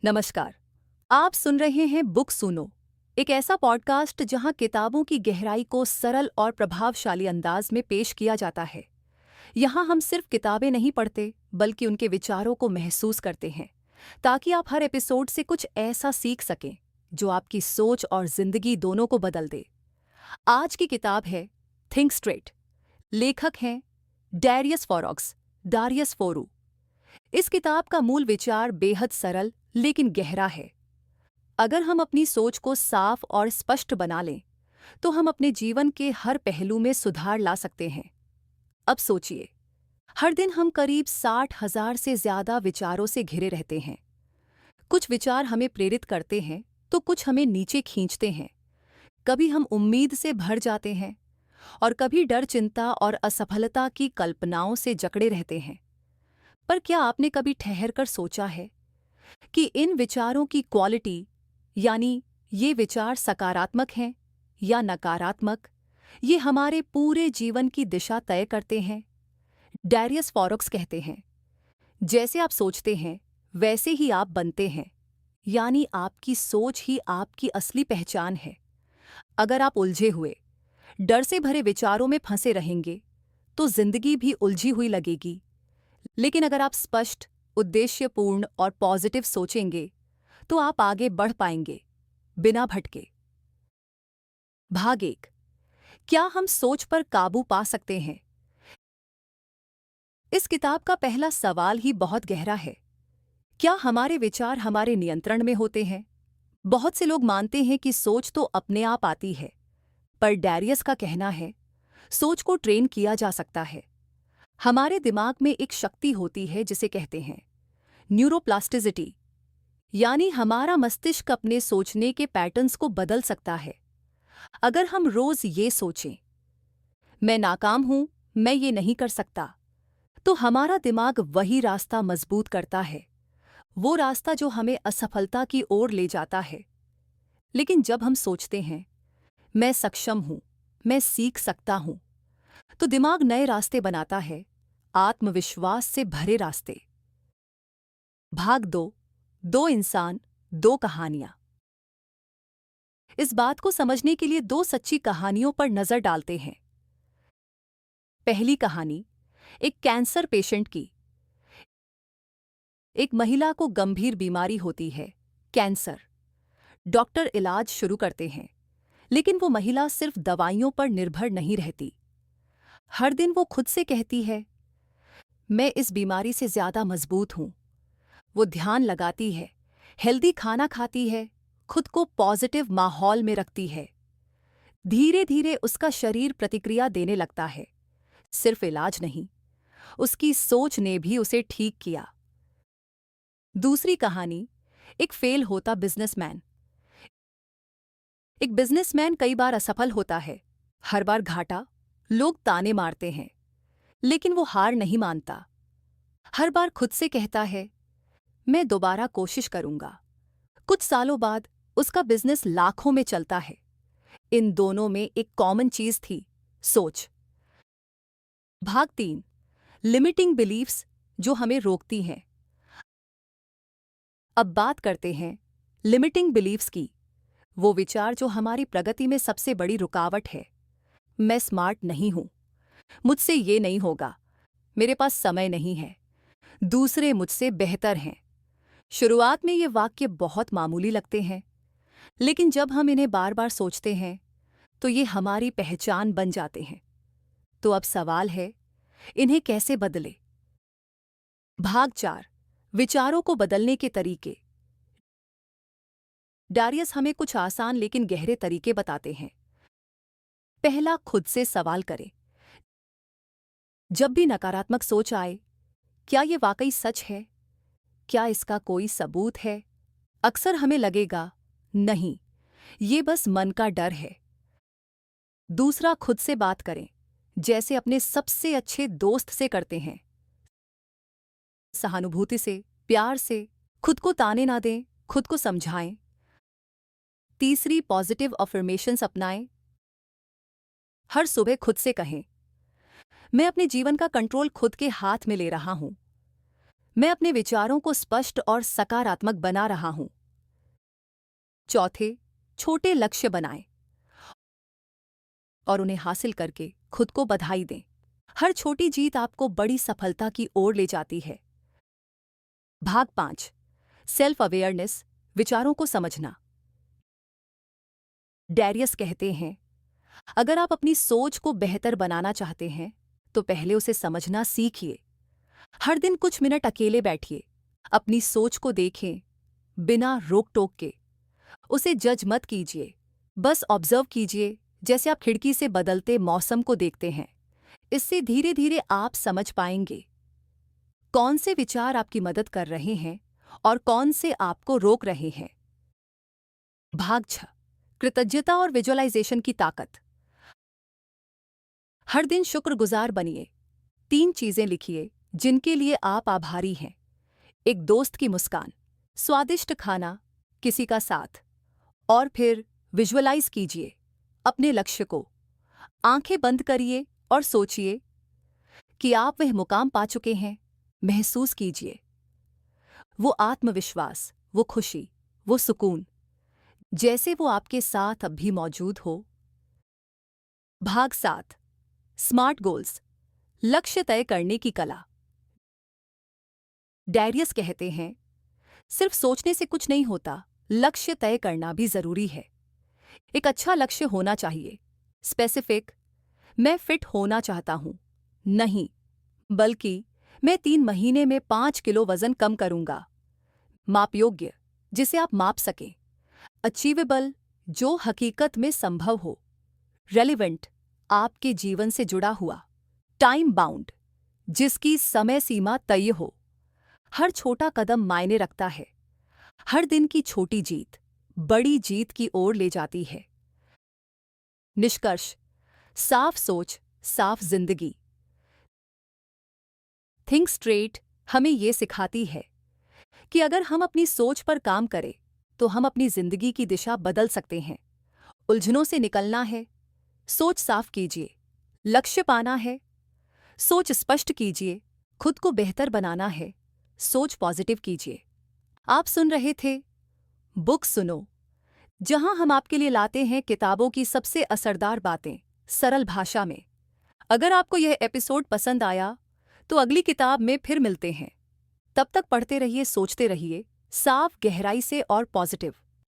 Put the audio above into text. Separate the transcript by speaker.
Speaker 1: नमस्कार। आप सुन रहे हैं बुक सुनो, एक ऐसा पॉडकास्ट जहां किताबों की गहराई को सरल और प्रभावशाली अंदाज में पेश किया जाता है। यहां हम सिर्फ किताबें नहीं पढ़ते, बल्कि उनके विचारों को महसूस करते हैं, ताकि आप हर एपिसोड से कुछ ऐसा सीख सकें जो आपकी सोच और जिंदगी दोनों को बदल दे। आज की किताब है थिंक स्ट्रेट। लेखक हैं डारियस फोरू। इस किताब का मूल विचार बेहद सरल लेकिन गहरा है। अगर हम अपनी सोच को साफ और स्पष्ट बना लें, तो हम अपने जीवन के हर पहलू में सुधार ला सकते हैं। अब सोचिए, हर दिन हम करीब 60,000 से ज्यादा विचारों से घिरे रहते हैं। कुछ विचार हमें प्रेरित करते हैं, तो कुछ हमें नीचे खींचते हैं। कभी हम उम्मीद से भर जाते हैं, और कभी डर, चिंता और असफलता की कल्पनाओं से जकड़े रहते हैं। पर क्या आपने कभी ठहर कर सोचा है कि इन विचारों की क्वालिटी, यानी ये विचार सकारात्मक हैं या नकारात्मक, ये हमारे पूरे जीवन की दिशा तय करते हैं? डैरियस फॉरोक्स कहते हैं, जैसे आप सोचते हैं वैसे ही आप बनते हैं, यानी आपकी सोच ही आपकी असली पहचान है। अगर आप उलझे हुए, डर से भरे विचारों में फंसे रहेंगे, तो जिंदगी भी उलझी हुई लगेगी। लेकिन अगर आप स्पष्ट, उद्देश्यपूर्ण और पॉजिटिव सोचेंगे, तो आप आगे बढ़ पाएंगे, बिना भटके। भाग 1। क्या हम सोच पर काबू पा सकते हैं? इस किताब का पहला सवाल ही बहुत गहरा है। क्या हमारे विचार हमारे नियंत्रण में होते हैं? बहुत से लोग मानते हैं कि सोच तो अपने आप आती है, पर डैरियस का कहना है, सोच को ट्रेन किया जा सकता है। हमारे दिमाग में एक शक्ति होती है जिसे कहते हैं न्यूरोप्लास्टिसिटी, यानी हमारा मस्तिष्क अपने सोचने के पैटर्न्स को बदल सकता है। अगर हम रोज ये सोचें, मैं नाकाम हूं, मैं ये नहीं कर सकता, तो हमारा दिमाग वही रास्ता मजबूत करता है, वो रास्ता जो हमें असफलता की ओर ले जाता है। लेकिन जब हम सोचते हैं, मैं सक्षम हूं, मैं सीख सकता हूं, तो दिमाग नए रास्ते बनाता है, आत्मविश्वास से भरे रास्ते। भाग 2। दो इंसान, दो कहानियां। इस बात को समझने के लिए दो सच्ची कहानियों पर नजर डालते हैं। पहली कहानी एक कैंसर पेशेंट की। एक महिला को गंभीर बीमारी होती है, कैंसर। डॉक्टर इलाज शुरू करते हैं, लेकिन वो महिला सिर्फ दवाइयों पर निर्भर नहीं रहती। हर दिन वो खुद से कहती है, मैं इस बीमारी से ज्यादा मजबूत हूं। वो ध्यान लगाती है, हेल्दी खाना खाती है, खुद को पॉजिटिव माहौल में रखती है। धीरे धीरे उसका शरीर प्रतिक्रिया देने लगता है। सिर्फ इलाज नहीं, उसकी सोच ने भी उसे ठीक किया। दूसरी कहानी एक फेल होता बिजनेसमैन। एक बिजनेसमैन कई बार असफल होता है, हर बार घाटा, लोग ताने मारते हैं, लेकिन वो हार नहीं मानता। हर बार खुद से कहता है, मैं दोबारा कोशिश करूंगा। कुछ सालों बाद उसका बिजनेस लाखों में चलता है। इन दोनों में एक कॉमन चीज थी, सोच। भाग 3। लिमिटिंग बिलीफ्स जो हमें रोकती हैं। अब बात करते हैं लिमिटिंग बिलीफ्स की, वो विचार जो हमारी प्रगति में सबसे बड़ी रुकावट है। मैं स्मार्ट नहीं हूं, मुझसे ये नहीं होगा, मेरे पास समय नहीं है, दूसरे मुझसे बेहतर हैं। शुरुआत में ये वाक्य बहुत मामूली लगते हैं, लेकिन जब हम इन्हें बार बार सोचते हैं, तो ये हमारी पहचान बन जाते हैं। तो अब सवाल है, इन्हें कैसे बदले? भाग 4। विचारों को बदलने के तरीके। डैरियस हमें कुछ आसान लेकिन गहरे तरीके बताते हैं। पहला, खुद से सवाल करें। जब भी नकारात्मक सोच आए, क्या ये वाकई सच है? क्या इसका कोई सबूत है? अक्सर हमें लगेगा, नहीं, ये बस मन का डर है। दूसरा, खुद से बात करें, जैसे अपने सबसे अच्छे दोस्त से करते हैं। सहानुभूति से, प्यार से, खुद को ताने ना दें, खुद को समझाएं। तीसरी, पॉजिटिव अफर्मेशंस अपनाएं। हर सुबह खुद से कहें, मैं अपने जीवन का कंट्रोल खुद के हाथ में ले रहा हूं। मैं अपने विचारों को स्पष्ट और सकारात्मक बना रहा हूं। चौथे, छोटे लक्ष्य बनाएं और उन्हें हासिल करके खुद को बधाई दें। हर छोटी जीत आपको बड़ी सफलता की ओर ले जाती है। भाग 5, सेल्फ अवेयरनेस, विचारों को समझना। डैरियस कहते हैं, अगर आप अपनी सोच को बेहतर बनाना चाहते हैं तो पहले उसे समझना सीखिए। हर दिन कुछ मिनट अकेले बैठिए, अपनी सोच को देखें बिना रोक टोक के। उसे जज मत कीजिए, बस ऑब्जर्व कीजिए, जैसे आप खिड़की से बदलते मौसम को देखते हैं। इससे धीरे धीरे आप समझ पाएंगे कौन से विचार आपकी मदद कर रहे हैं और कौन से आपको रोक रहे हैं। भाग 6, कृतज्ञता और विजुअलाइजेशन की ताकत। हर दिन शुक्रगुजार बनिए। 3 चीजें लिखिए जिनके लिए आप आभारी हैं। एक दोस्त की मुस्कान, स्वादिष्ट खाना, किसी का साथ। और फिर विजुअलाइज कीजिए अपने लक्ष्य को। आंखें बंद करिए और सोचिए कि आप वह मुकाम पा चुके हैं। महसूस कीजिए वो आत्मविश्वास, वो खुशी, वो सुकून, जैसे वो आपके साथ अब भी मौजूद हो। भाग 7, स्मार्ट गोल्स, लक्ष्य तय करने की कला। डैरियस कहते हैं, सिर्फ सोचने से कुछ नहीं होता, लक्ष्य तय करना भी जरूरी है। एक अच्छा लक्ष्य होना चाहिए, स्पेसिफिक। मैं फिट होना चाहता हूं, नहीं, बल्कि मैं 3 महीने में 5 किलो वजन कम करूंगा। माप योग्य, जिसे आप माप सकें। अचीवेबल, जो हकीकत में संभव हो। रेलिवेंट, आपके जीवन से जुड़ा हुआ। टाइम बाउंड, जिसकी समय सीमा तय हो। हर छोटा कदम मायने रखता है। हर दिन की छोटी जीत बड़ी जीत की ओर ले जाती है। निष्कर्ष, साफ सोच, साफ जिंदगी। थिंक स्ट्रेट हमें यह सिखाती है कि अगर हम अपनी सोच पर काम करें तो हम अपनी जिंदगी की दिशा बदल सकते हैं। उलझनों से निकलना है, सोच साफ कीजिए। लक्ष्य पाना है, सोच स्पष्ट कीजिए। खुद को बेहतर बनाना है, सोच पॉजिटिव कीजिए। आप सुन रहे थे बुक सुनो, जहां हम आपके लिए लाते हैं किताबों की सबसे असरदार बातें सरल भाषा में। अगर आपको यह एपिसोड पसंद आया तो अगली किताब में फिर मिलते हैं। तब तक पढ़ते रहिए, सोचते रहिए, साफ, गहराई से और पॉजिटिव।